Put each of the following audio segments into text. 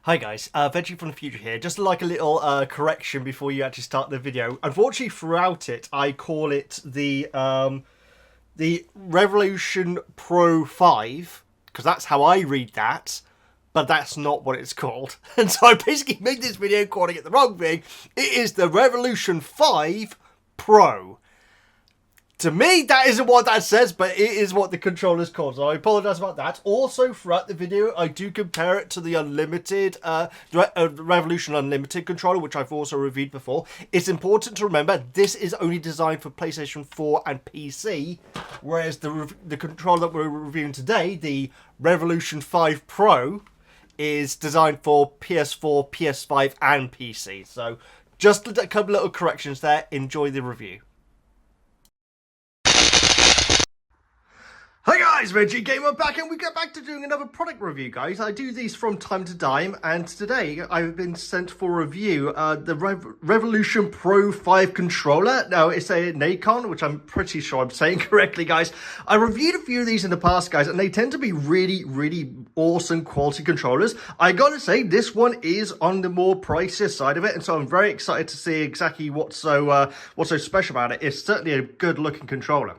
Hi guys, Veggie from the future here. Just like a little correction before you actually start the video. Unfortunately, throughout it, I call it the Revolution Pro 5 because that's how I read that, but that's not what it's called. And so I basically made this video calling it the wrong thing. It is the Revolution 5 Pro. To me, that isn't what that says, but it is what the controller's called, so I apologise about that. Also, throughout the video, I do compare it to the Unlimited, Revolution Unlimited controller, which I've also reviewed before. It's important to remember, this is only designed for PlayStation 4 and PC, whereas the controller that we're reviewing today, the Revolution 5 Pro, is designed for PS4, PS5, and PC. So, just a couple little corrections there. Enjoy the review. Hi guys, Veggie Gamer back, and we get back to doing another product review, guys. I do these from time to time, and today I've been sent for review the Revolution Pro 5 controller. Now, it's a Nacon, which I'm pretty sure I'm saying correctly, guys. I reviewed a few of these in the past, guys, and they tend to be really, really awesome quality controllers. I gotta say, this one is on the more pricier side of it, and so I'm very excited to see exactly what's so special about it. It's certainly a good-looking controller.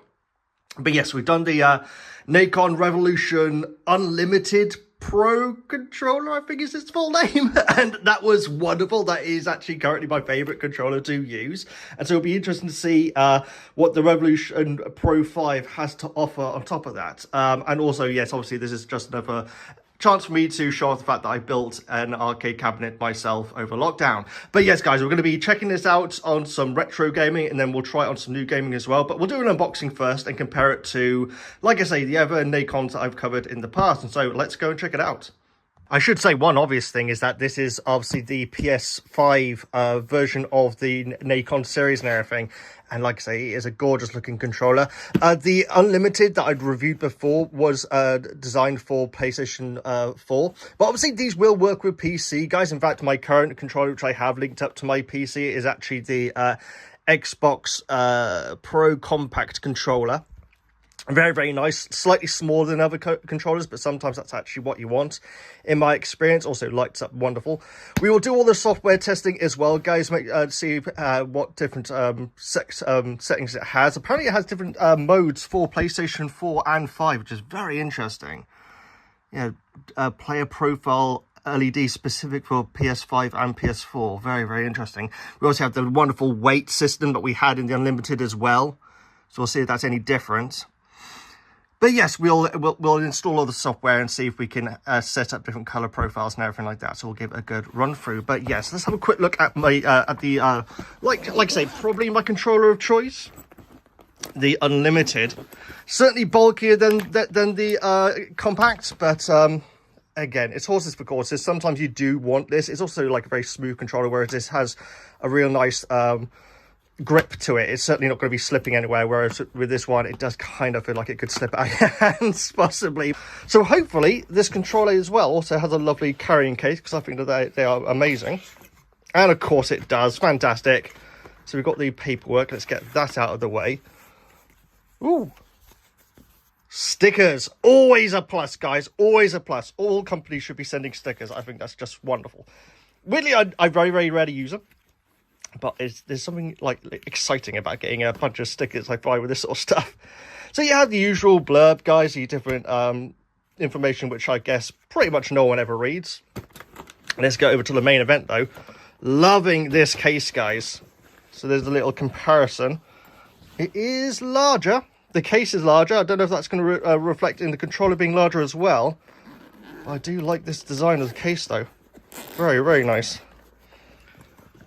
But yes, we've done the Nacon Revolution Unlimited Pro controller, I think is its full name. And that was wonderful. That is actually currently my favourite controller to use. And so it'll be interesting to see what the Revolution Pro 5 has to offer on top of that. And also, yes, obviously this is just another chance for me to show off the fact that I built an arcade cabinet myself over lockdown. But yes, guys, we're going to be checking this out on some retro gaming, and then we'll try it on some new gaming as well. But we'll do an unboxing first and compare it to, like I say, the other Nacons that I've covered in the past. And so let's go and check it out. I should say one obvious thing is that this is obviously the PS5 version of the Nacon series and everything. And like I say, it is a gorgeous looking controller. The Unlimited that I'd reviewed before was designed for PlayStation 4. But obviously these will work with PC, guys. In fact, my current controller, which I have linked up to my PC, is actually the Xbox Pro Compact controller. Very, very nice. Slightly smaller than other controllers, but sometimes that's actually what you want. In my experience, also lights up wonderful. We will do all the software testing as well, guys. See what different settings it has. Apparently, it has different modes for PlayStation 4 and 5, which is very interesting. Yeah, player profile LED specific for PS5 and PS4. Very, very interesting. We also have the wonderful weight system that we had in the Unlimited as well. So we'll see if that's any different. But yes, we'll install all the software and see if we can set up different color profiles and everything like that. So we'll give it a good run through. But yes, let's have a quick look at my like I say, probably my controller of choice, the Unlimited. Certainly bulkier than the compact, but again, it's horses for courses. Sometimes you do want this. It's also like a very smooth controller, whereas this has a real nice grip to it. It's certainly not going to be slipping anywhere, whereas with this one it does kind of feel like it could slip out of your hands possibly. So hopefully this controller as well also has a lovely carrying case, because I think that they are amazing, and of course it does. Fantastic. So we've got the paperwork. Let's get that out of the way. Ooh, stickers, always a plus, guys, always a plus. All companies should be sending stickers. I think that's just wonderful. Weirdly, I very, very rarely use them, but there's something like exciting about getting a bunch of stickers I find with this sort of stuff. So you have the usual blurb, guys, the different information, which I guess pretty much no one ever reads. Let's go over to the main event, though. Loving this case, guys. So there's a little comparison. It is larger. The case is larger. I don't know if that's going to reflect in the controller being larger as well. I do like this design of the case, though. Very, very nice.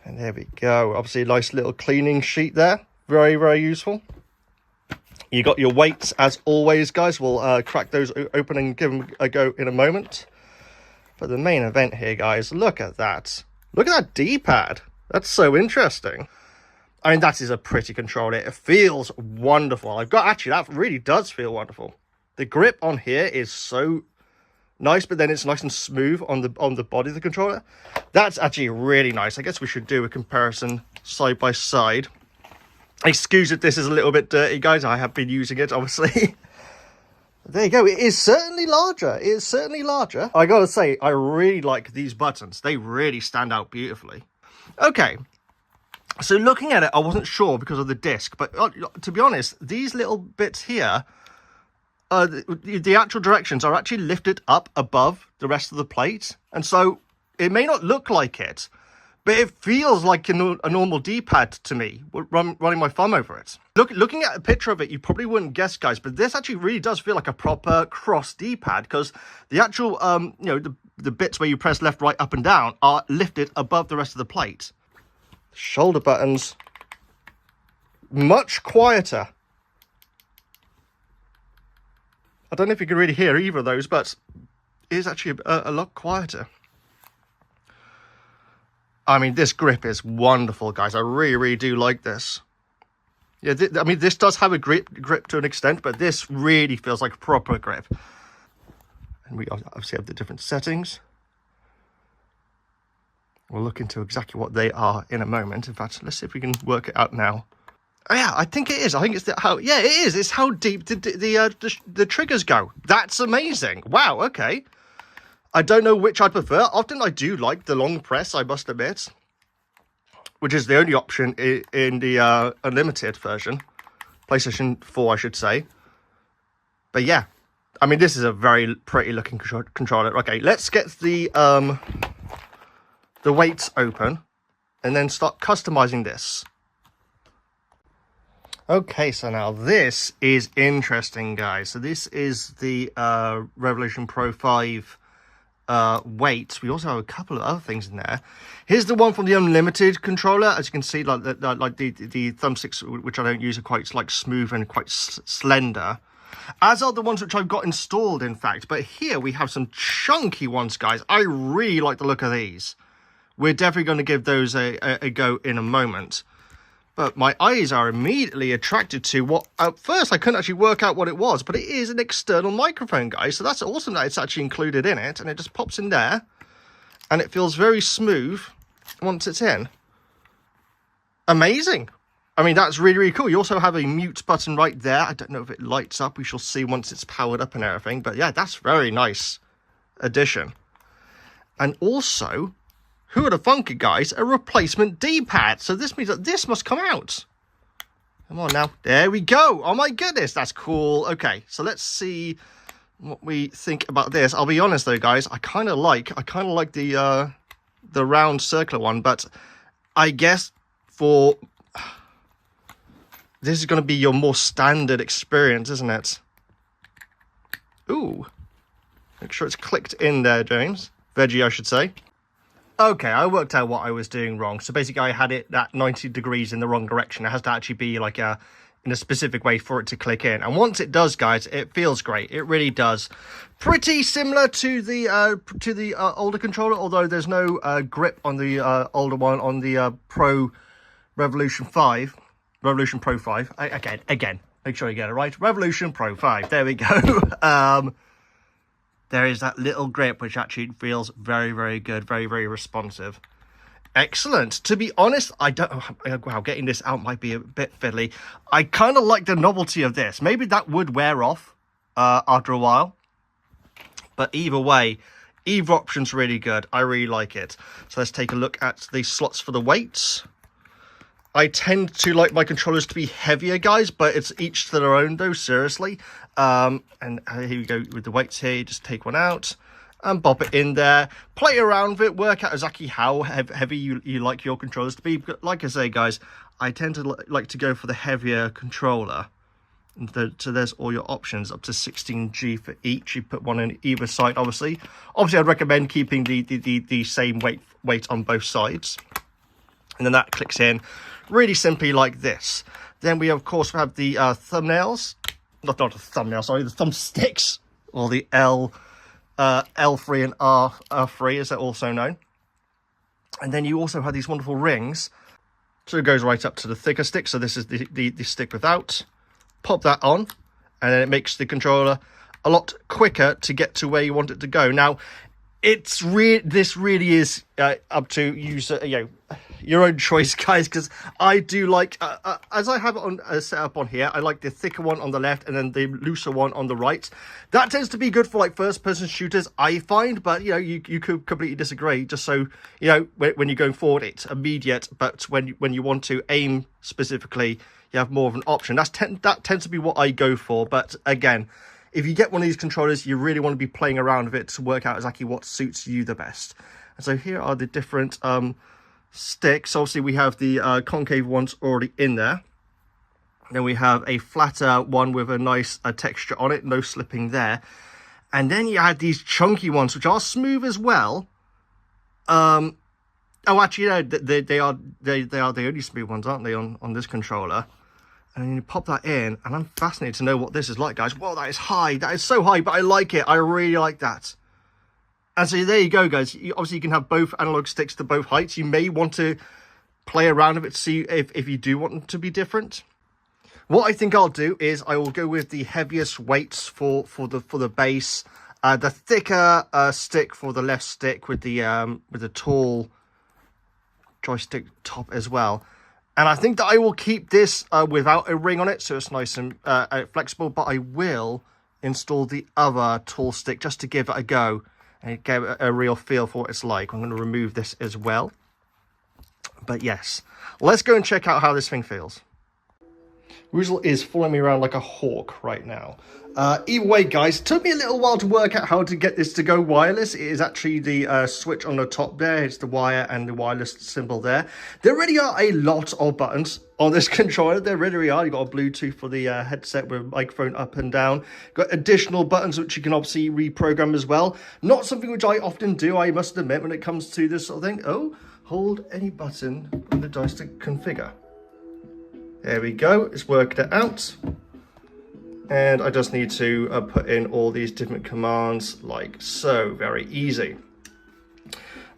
And there we go. Obviously, a nice little cleaning sheet there. Very, very useful. You got your weights, as always, guys. We'll crack those open and give them a go in a moment. But the main event here, guys, look at that. Look at that D-pad. That's so interesting. I mean, that is a pretty controller. It feels wonderful. Actually, that really does feel wonderful. The grip on here is so nice, but then it's nice and smooth on the body of the controller. That's actually really nice. I guess we should do a comparison side by side. Excuse if this is a little bit dirty, guys. I have been using it, obviously. There you go. It is certainly larger. It is certainly larger. I gotta say, I really like these buttons. They really stand out beautifully. Okay. So looking at it, I wasn't sure because of the disc, but to be honest, these little bits here, the actual directions are actually lifted up above the rest of the plate. And so it may not look like it, but it feels like a normal D-pad to me, running my thumb over it. Looking at a picture of it, you probably wouldn't guess, guys, but this actually really does feel like a proper cross D-pad, because the actual, the bits where you press left, right, up and down are lifted above the rest of the plate. Shoulder buttons, much quieter. I don't know if you can really hear either of those, but it is actually a lot quieter. I mean, this grip is wonderful, guys. I really, really do like this. Yeah, I mean, this does have a grip to an extent, but this really feels like a proper grip. And we obviously have the different settings. We'll look into exactly what they are in a moment. In fact, let's see if we can work it out now. Oh, yeah, I think it is. I think it's yeah, it is. It's how deep the triggers go. That's amazing. Wow, okay. I don't know which I prefer. Often I do like the long press, I must admit, which is the only option in the unlimited version. PlayStation 4, I should say. But yeah, I mean, this is a very pretty looking controller. Okay, let's get the weights open and then start customizing this. Okay, so now this is interesting, guys. So this is the Revolution Pro 5 weight. We also have a couple of other things in there. Here's the one from the unlimited controller. As you can see, like the thumbsticks, which I don't use, are quite like smooth and quite slender, as are the ones which I've got installed, in fact. But here we have some chunky ones, guys. I really like the look of these. We're definitely going to give those a go in a moment. But my eyes are immediately attracted to what, at first, I couldn't actually work out what it was, but it is an external microphone, guys. So that's awesome that it's actually included in it, and it just pops in there, and it feels very smooth once it's in. Amazing. I mean, that's really, really cool. You also have a mute button right there. I don't know if it lights up. We shall see once it's powered up and everything. But yeah, that's very nice addition. And also, who would have thunk it, guys? A replacement D-pad. So this means that this must come out. Come on now. There we go. Oh my goodness, that's cool. Okay, so let's see what we think about this. I'll be honest though, guys. I kind of like the round circular one, but I guess for this is going to be your more standard experience, isn't it? Ooh, make sure it's clicked in there, James. Veggie, I should say. Okay, I worked out what I was doing wrong. So basically I had it at 90 degrees in the wrong direction. It has to actually be like in a specific way for it to click in. And once it does, guys, it feels great. It really does. Pretty similar to the older controller, although there's no grip on the older one, on the Pro Revolution 5. Revolution Pro 5. Again, make sure you get it right. Revolution Pro 5. There we go. There is that little grip, which actually feels very, very good, very, very responsive. Excellent. To be honest, I don't... Wow, getting this out might be a bit fiddly. I kind of like the novelty of this. Maybe that would wear off after a while. But either way, either option's really good. I really like it. So let's take a look at the slots for the weights. I tend to like my controllers to be heavier, guys, but it's each to their own, though, seriously. And here we go with the weights here. You just take one out and pop it in there. Play around with it. Work out exactly how heavy you like your controllers to be. But like I say, guys, I tend to like to go for the heavier controller. So there's all your options, up to 16G for each. You put one on either side, obviously. Obviously, I'd recommend keeping the same weight on both sides. And then that clicks in really simply like this. Then we, of course, have the thumbnails. Not the thumbnail, sorry, the thumbsticks. Or the L3 and R3, as they're also known. And then you also have these wonderful rings. So it goes right up to the thicker stick. So this is the stick without. Pop that on. And then it makes the controller a lot quicker to get to where you want it to go. Now, this really is up to user, your own choice, guys, because I do like, as I have it on set up on here, I like the thicker one on the left and then the looser one on the right. That tends to be good for like first-person shooters, I find, but you know, you could completely disagree. Just so you know, when you're going forward, it's immediate, but when you want to aim specifically, you have more of an option. That tends to be what I go for. But again, if you get one of these controllers, you really want to be playing around with it to work out exactly what suits you the best. And so here are the different sticks. Obviously, we have the concave ones already in there. Then we have a flatter one with a nice texture on it, no slipping there. And then you had these chunky ones, which are smooth as well. Oh, actually, no, they are the only smooth ones, aren't they, on this controller? And then you pop that in, and I'm fascinated to know what this is like, guys. Whoa, that is high. That is so high, but I like it. I really like that. And so there you go, guys. Obviously, you can have both analog sticks to both heights. You may want to play around with it to see if you do want them to be different. What I think I'll do is I will go with the heaviest weights for the base, the thicker stick for the left stick with the tall joystick top as well. And I think that I will keep this without a ring on it, so it's nice and flexible, but I will install the other tall stick just to give it a go and get a real feel for what it's like. I'm going to remove this as well. But yes, let's go and check out how this thing feels. Woozle is following me around like a hawk right now. Either way, guys, it took me a little while to work out how to get this to go wireless. It is actually the switch on the top there. It's the wire and the wireless symbol there. There really are a lot of buttons on this controller. There really are. You've got a Bluetooth for the headset with microphone up and down. Got additional buttons which you can obviously reprogram as well. Not something which I often do, I must admit, when it comes to this sort of thing. Oh, hold any button on the joystick configure. There we go. It's worked it out. And I just need to put in all these different commands like so. Very easy.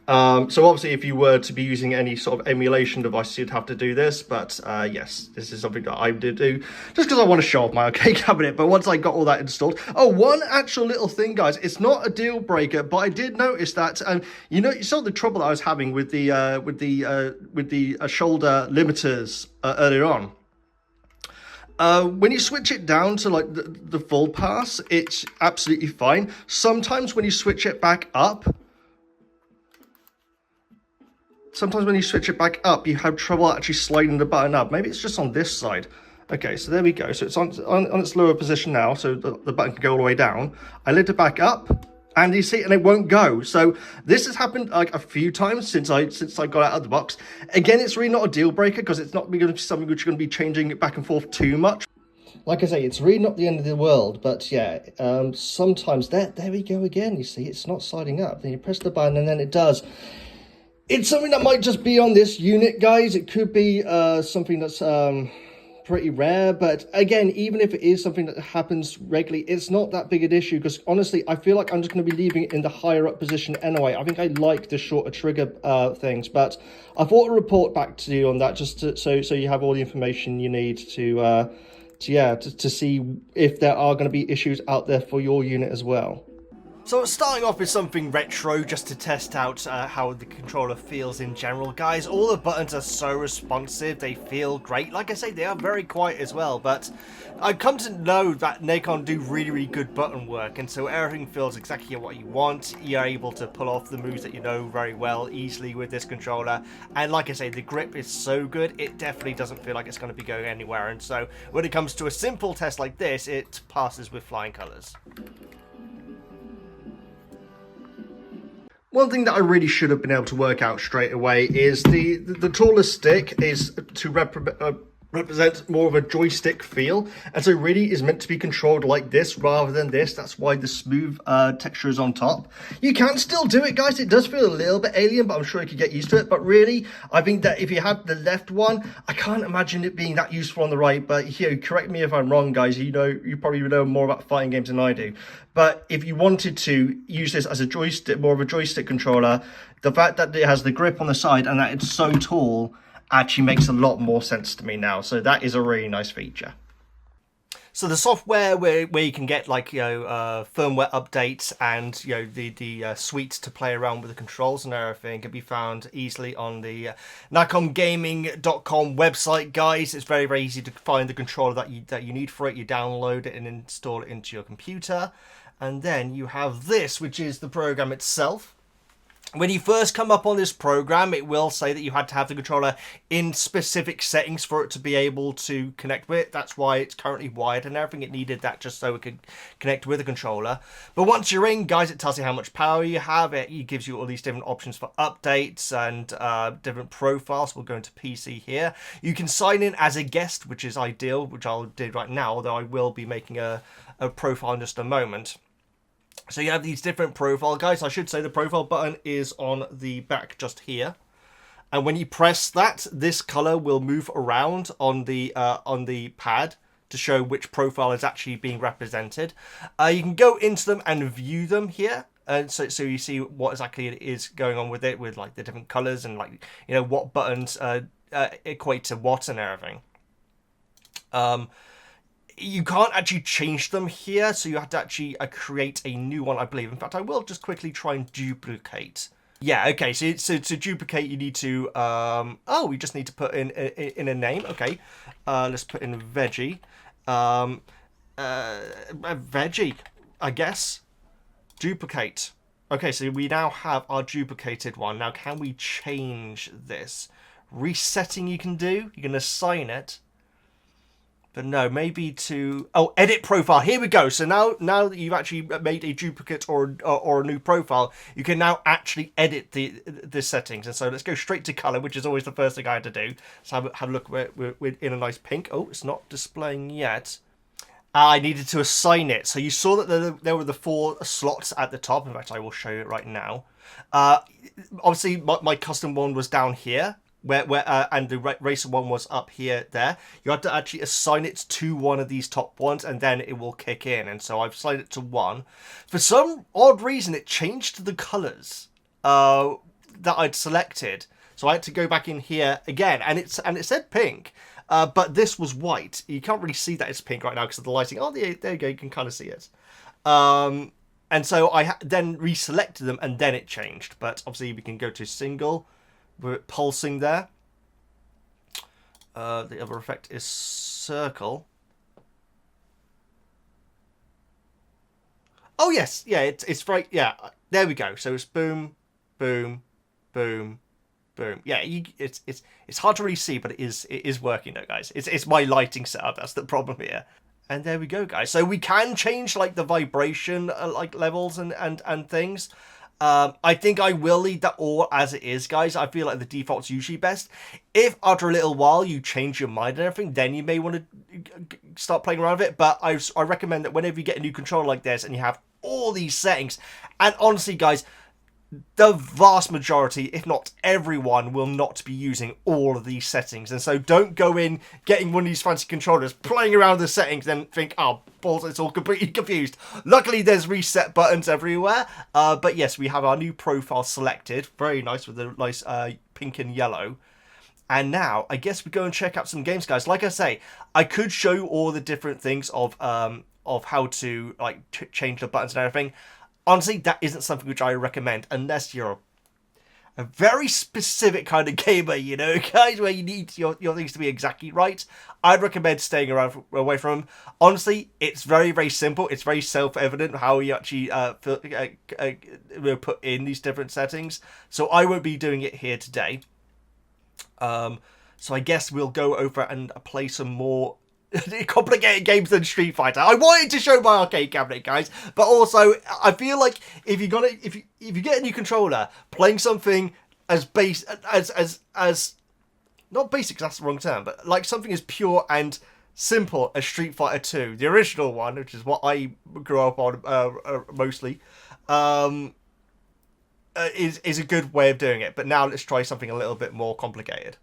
So obviously if you were to be using any sort of emulation device, you'd have to do this. But yes, this is something that I did do just because I want to show off my arcade cabinet. But once I got all that installed, oh, one actual little thing, guys, it's not a deal breaker, but I did notice that, you know, you saw the trouble that I was having with the shoulder limiters earlier on. When you switch it down to like the full pass, it's absolutely fine. Sometimes when you switch it back up, you have trouble actually sliding the button up. Maybe it's just on this side. Okay, so there we go. So it's on its lower position now, so the button can go all the way down. I lift it back up, and you see, and it won't go. So this has happened like a few times since I got out of the box. Again, it's really not a deal breaker because it's not going to be something which you're going to be changing it back and forth too much. Like I say, it's really not the end of the world, but yeah, sometimes there we go again. You see, it's not sliding up. Then you press the button, and then it does. It's something that might just be on this unit, guys. It could be something that's pretty rare, but again, even if it is something that happens regularly, it's not that big an issue because honestly, I feel like I'm just going to be leaving it in the higher up position anyway. I think I like the shorter trigger things, but I thought I'd report back to you on that just to, so you have all the information you need to see if there are going to be issues out there for your unit as well. So starting off with something retro just to test out how the controller feels in general. Guys, all the buttons are so responsive, they feel great. Like I say, they are very quiet as well, but I've come to know that Nacon do really good button work, and so everything feels exactly what you want. You're able to pull off the moves that you know very well easily with this controller, and like I say, the grip is so good, it definitely doesn't feel like it's going to be going anywhere, and so when it comes to a simple test like this, it passes with flying colours. One thing that I really should have been able to work out straight away is the taller stick is to represent more of a joystick feel, and so really is meant to be controlled like this rather than this. That's why the smooth texture is on top. You can still do it, guys. It does feel a little bit alien, but I'm sure you could get used to it. But really, I think that if you had the left one, I can't imagine it being that useful on the right. But you know, correct me if I'm wrong, guys. You probably know more about fighting games than I do. But if you wanted to use this as a joystick, more of a joystick controller, the fact that it has the grip on the side and that it's so tall actually makes a lot more sense to me now. So that is a really nice feature. So the software where you can get like firmware updates and the suites to play around with the controls and everything can be found easily on the NaconGaming.com website, guys. It's very, very easy to find the controller that you need for it. You download it and install it into your computer, and then you have this, which is the program itself. When you first come up on this program, it will say that you had to have the controller in specific settings for it to be able to connect with. That's why it's currently wired and everything. It needed that just so it could connect with the controller. But once you're in, guys, it tells you how much power you have. It gives you all these different options for updates and different profiles. We'll go into PC here. You can sign in as a guest, which is ideal, which I'll do right now, although I will be making a profile in just a moment. So you have these different profile, guys. I should say the profile button is on the back just here. And when you press that, this color will move around on the pad to show which profile is actually being represented. You can go into them and view them here. And so you see what exactly it is going on with it, with like the different colors and like, what buttons equate to what and everything. You can't actually change them here, so you have to actually create a new one, I believe. In fact, I will just quickly try and duplicate. Yeah, okay, so to duplicate, you need to... we just need to put in a name. Okay, let's put in Veggie. Veggie, I guess. Duplicate. Okay, so we now have our duplicated one. Now, can we change this? Resetting you can do. You can assign it. But no, maybe to... Oh, edit profile. Here we go. So now that you've actually made a duplicate or a new profile, you can now actually edit the settings. And so let's go straight to color, which is always the first thing I had to do. So have a look. We're in a nice pink. Oh, it's not displaying yet. I needed to assign it. So you saw that there were the 4 slots at the top. In fact, I will show you it right now. Obviously, my custom one was down here. And the racer one was up here, there. You have to actually assign it to one of these top ones, and then it will kick in. And so I've assigned it to 1. For some odd reason, it changed the colours that I'd selected. So I had to go back in here again, and it said pink, but this was white. You can't really see that it's pink right now because of the lighting. Oh, there you go. You can kind of see it. And so I then reselected them, and then it changed. But obviously, we can go to single. We're pulsing there. The other effect is circle. Oh yes, yeah, it's right. Yeah, there we go. So it's boom, boom, boom, boom. Yeah, it's hard to really see, but it is working though, guys. It's my lighting setup. That's the problem here. And there we go, guys. So we can change like the vibration like levels and things. I think I will leave that all as it is, guys. I feel like the default's usually best. If after a little while you change your mind and everything, then you may want to start playing around with it. But I recommend that whenever you get a new controller like this and you have all these settings, and honestly, guys, the vast majority, if not everyone, will not be using all of these settings. And so don't go in getting one of these fancy controllers, playing around with the settings, then think, oh, balls, it's all completely confused. Luckily, there's reset buttons everywhere. But yes, we have our new profile selected. Very nice with the nice pink and yellow. And now, I guess we go and check out some games, guys. Like I say, I could show you all the different things of how to like change the buttons and everything. Honestly, that isn't something which I recommend unless you're a very specific kind of gamer, guys, where you need your things to be exactly right. I'd recommend staying away from them. Honestly, it's very, very simple. It's very self-evident how you actually put in these different settings. So I won't be doing it here today. So I guess we'll go over and play some more complicated games than Street Fighter. I wanted to show my arcade cabinet, guys, but also I feel like if you get a new controller, playing something as not basic, that's the wrong term, but like something as pure and simple as Street Fighter 2, the original one, which is what I grew up on mostly, is a good way of doing it. But now let's try something a little bit more complicated.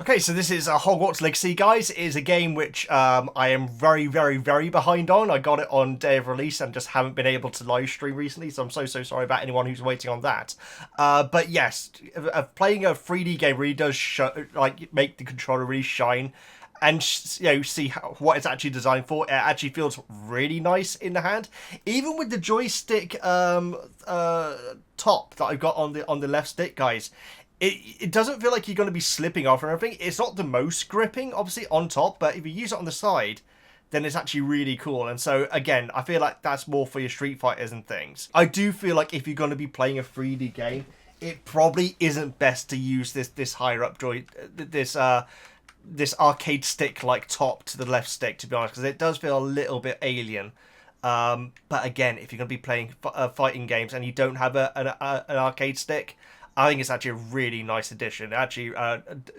Okay, so this is Hogwarts Legacy, guys. It is a game which I am very, very, very behind on. I got it on day of release and just haven't been able to live stream recently, so I'm so sorry about anyone who's waiting on that. But yes, playing a 3D game really does make the controller really shine. and see what it's actually designed for. It actually feels really nice in the hand, even with the joystick top that I've got on the left stick, guys. It doesn't feel like you're going to be slipping off or anything. It's not the most gripping, obviously, on top, but if you use it on the side, then it's actually really cool. And so, again, I feel like that's more for your Street Fighters and things. I do feel like if you're going to be playing a 3D game, it probably isn't best to use this higher up this arcade stick-like top to the left stick, to be honest, because it does feel a little bit alien. But again, if you're going to be playing fighting games and you don't have an arcade stick, I think it's actually a really nice addition. Actually,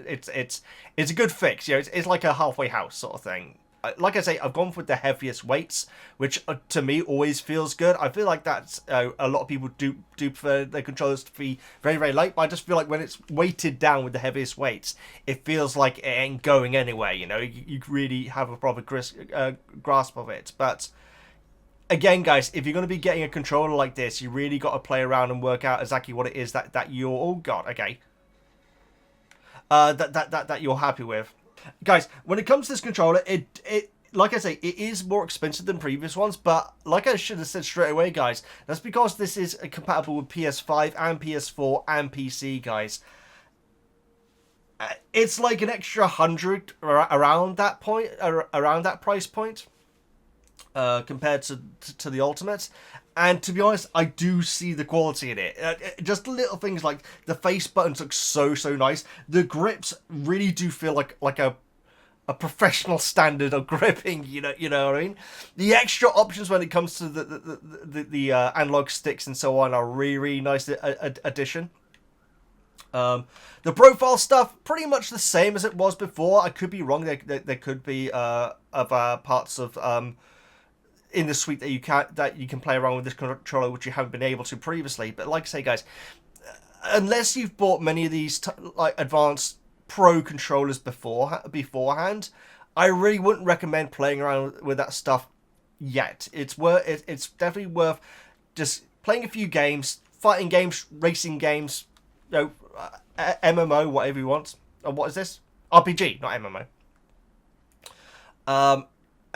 it's a good fix. It's like a halfway house sort of thing. Like I say, I've gone with the heaviest weights, which to me always feels good. I feel like that's a lot of people do prefer their controllers to be very, very light, but I just feel like when it's weighted down with the heaviest weights, it feels like it ain't going anywhere. You really have a proper grasp of it. But again, guys, if you're going to be getting a controller like this, you really got to play around and work out exactly what it is that you're... Oh God, okay. That you're happy with. Guys, when it comes to this controller, it like I say, it is more expensive than previous ones, but like I should have said straight away, guys, that's because this is compatible with PS5 and PS4 and PC, guys. It's like an extra 100 around that point, around that price point, compared to the Ultimates. And to be honest, I do see the quality in it. Just little things like the face buttons look so nice. The grips really do feel like a professional standard of gripping. You know what I mean? The extra options when it comes to the analog sticks and so on are really nice addition. The profile stuff pretty much the same as it was before. I could be wrong. There could be other parts of in the suite that you can play around with this controller, which you haven't been able to previously. But like I say, guys, unless you've bought many of these like advanced pro controllers beforehand, I really wouldn't recommend playing around with that stuff yet. It's definitely worth just playing a few games, fighting games, racing games, MMO, whatever you want. What is this? RPG, not MMO.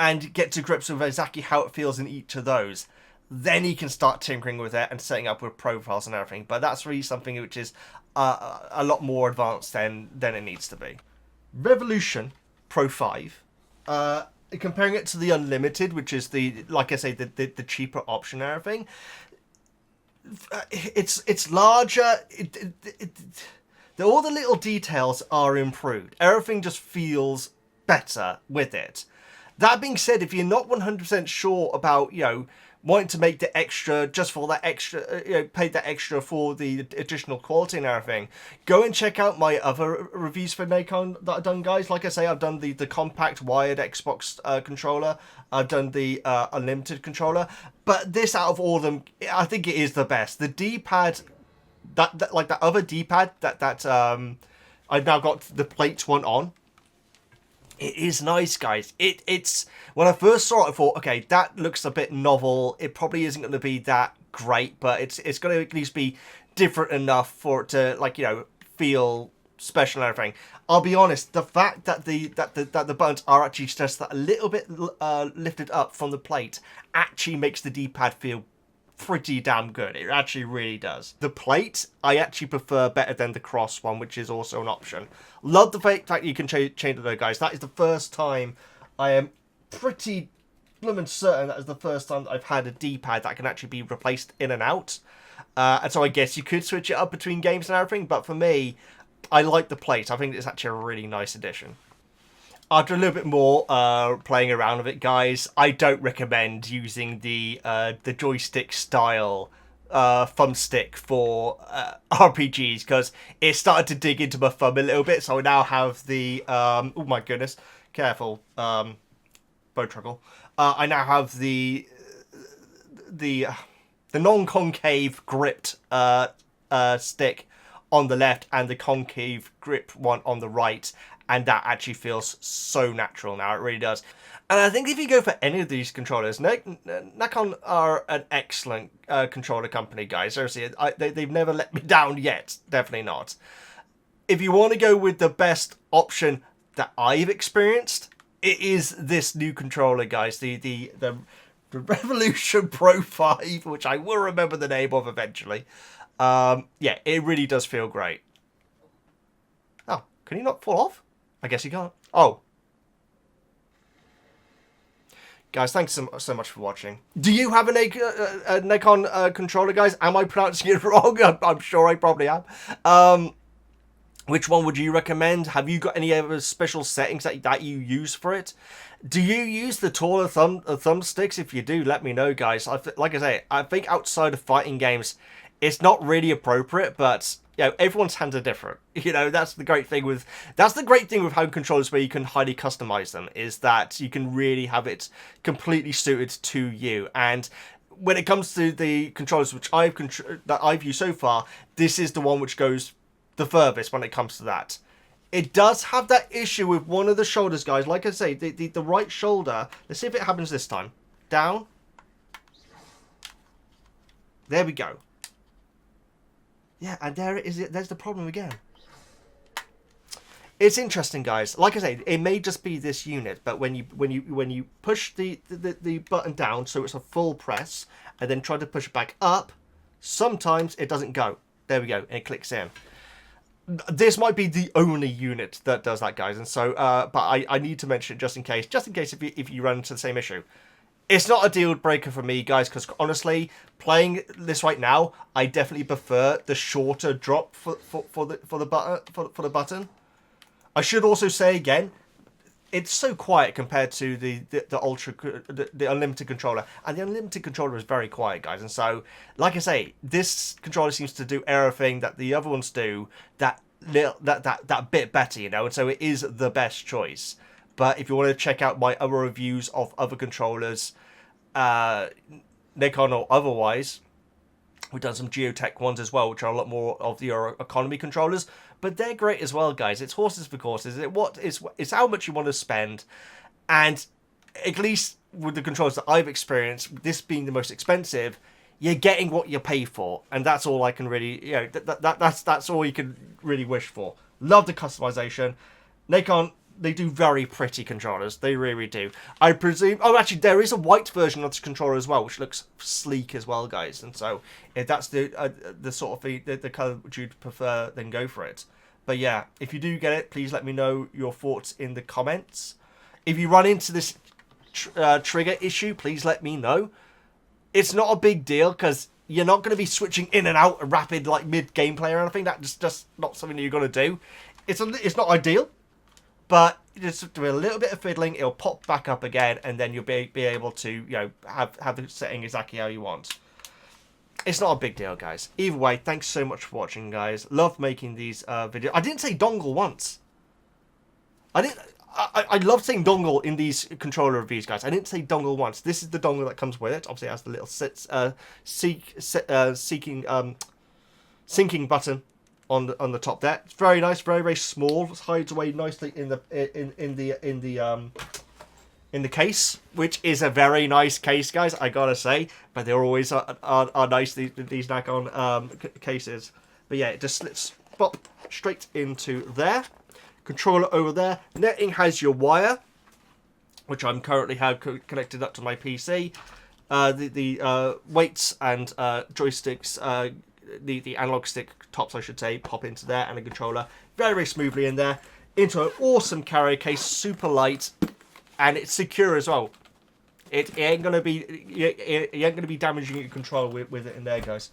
And get to grips with exactly how it feels in each of those. Then you can start tinkering with it and setting up with profiles and everything. But that's really something which is a lot more advanced than it needs to be. Revolution Pro 5, comparing it to the Unlimited, which is like I say, the cheaper option and everything. It's larger. All the little details are improved. Everything just feels better with it. That being said, if you're not 100% sure about, wanting to make the extra, just for that extra, pay that extra for the additional quality and everything, go and check out my other reviews for Nacon that I've done, guys. Like I say, I've done the compact wired Xbox controller. I've done the unlimited controller. But this, out of all of them, I think it is the best. The D-pad, like that other D-pad that I've now got the plate one on. It is nice, guys. It's when I first saw it, I thought, okay, that looks a bit novel. It probably isn't going to be that great, but it's going to at least be different enough for it to feel special and everything. I'll be honest, the fact that the buttons are actually just a little bit lifted up from the plate actually makes the D-pad feel pretty damn good. It actually really does. The plate I actually prefer better than the cross one, which is also an option. Love the fact that you can change it though, guys. That is the first time, I am pretty blooming certain that is the first time that I've had a D-pad that can actually be replaced in and out. And so I guess you could switch it up between games and everything, but for me, I like the plate. I think it's actually a really nice addition. After a little bit more playing around with it, guys, I don't recommend using the joystick style thumbstick for RPGs, because it started to dig into my thumb a little bit. So I now have the oh my goodness, careful, bow truckle. I now have the non-concave gripped stick on the left and the concave grip one on the right. And that actually feels so natural now. It really does. And I think if you go for any of these controllers, Nacon are an excellent controller company, guys. Seriously, they've never let me down yet. Definitely not. If you want to go with the best option that I've experienced, it is this new controller, guys. The Revolution Pro 5, which I will remember the name of eventually. Yeah, it really does feel great. Oh, can he not fall off? I guess he can't. Oh. Guys, thanks so much for watching. Do you have a Nacon controller, guys? Am I pronouncing it wrong? I'm sure I probably am. Which one would you recommend? Have you got any other special settings that you use for it? Do you use the taller thumbsticks? If you do, let me know, guys. Like I say, I think outside of fighting games, it's not really appropriate, but you know, everyone's hands are different. You know, that's the great thing with home controllers, where you can highly customize them, is that you can really have it completely suited to you. And when it comes to the controllers which I've used so far, this is the one which goes the furthest when it comes to that. It does have that issue with one of the shoulders, guys. Like I say, the right shoulder. Let's see if it happens this time. Down. There we go. Yeah, and there it is. There's the problem again. It's interesting, guys. Like I say, it may just be this unit, but when you push the button down, so it's a full press, and then try to push it back up, sometimes it doesn't go. There we go, and it clicks in. This might be the only unit that does that, guys, and so but I need to mention it just in case if you run into the same issue. It's not a deal breaker for me, guys, because honestly, playing this right now, I definitely prefer the shorter drop for the button. I should also say again, it's so quiet compared to the unlimited controller, and the unlimited controller is very quiet, guys. And so, like I say, this controller seems to do everything that the other ones do, that bit better, you know. And so it is the best choice. But if you want to check out my other reviews of other controllers, Nacon or otherwise, we've done some Geotech ones as well, which are a lot more of your economy controllers. But they're great as well, guys. It's horses for courses. It's how much you want to spend. And at least with the controllers that I've experienced, this being the most expensive, you're getting what you pay for. And that's all I can really, you know, that's all you can really wish for. Love the customization. Nacon, they do very pretty controllers. They really do. I presume... Oh, actually, there is a white version of this controller as well, which looks sleek as well, guys. And so, if that's the sort of the colour which you'd prefer, then go for it. But yeah, if you do get it, please let me know your thoughts in the comments. If you run into this trigger issue, please let me know. It's not a big deal, because you're not going to be switching in and out a rapid, like, mid-gameplay or anything. That's just not something that you're going to do. It's not ideal. But just do a little bit of fiddling, it'll pop back up again, and then you'll be able to, you know, have the setting exactly how you want. It's not a big deal, guys. Either way, thanks so much for watching, guys. Love making these videos. I didn't say dongle once. I love saying dongle in these controller reviews, guys. I didn't say dongle once. This is the dongle that comes with it. Obviously, it has the little syncing button on the top there. It's very nice, very, very small. It hides away nicely in the case, which is a very nice case, guys, I gotta say. But they always are nice, these Nacon cases. But yeah, it just slips straight into there. Controller over there. Netting has your wire, which I'm currently have connected up to my PC. The weights and joysticks, the analog stick tops, I should say, pop into there, and the controller very, very smoothly in there. Into an awesome carrier case, super light, and it's secure as well. It ain't gonna be damaging your controller with it in there, guys.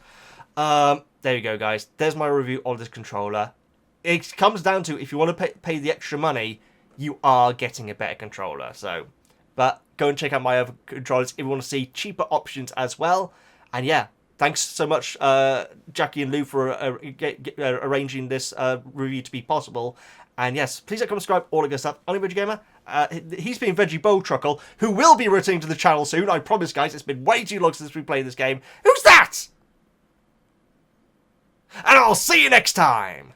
There you go, guys. There's my review of this controller. It comes down to, if you want to pay the extra money, you are getting a better controller. So, but go and check out my other controllers if you want to see cheaper options as well. And yeah, thanks so much, Jackie and Lou, for arranging this review to be possible. And yes, please like, comment, subscribe, all of good stuff. I'm Veggie Gamer. He's been Veggie Bow Truckle, who will be returning to the channel soon. I promise, guys. It's been way too long since we played this game. Who's that? And I'll see you next time.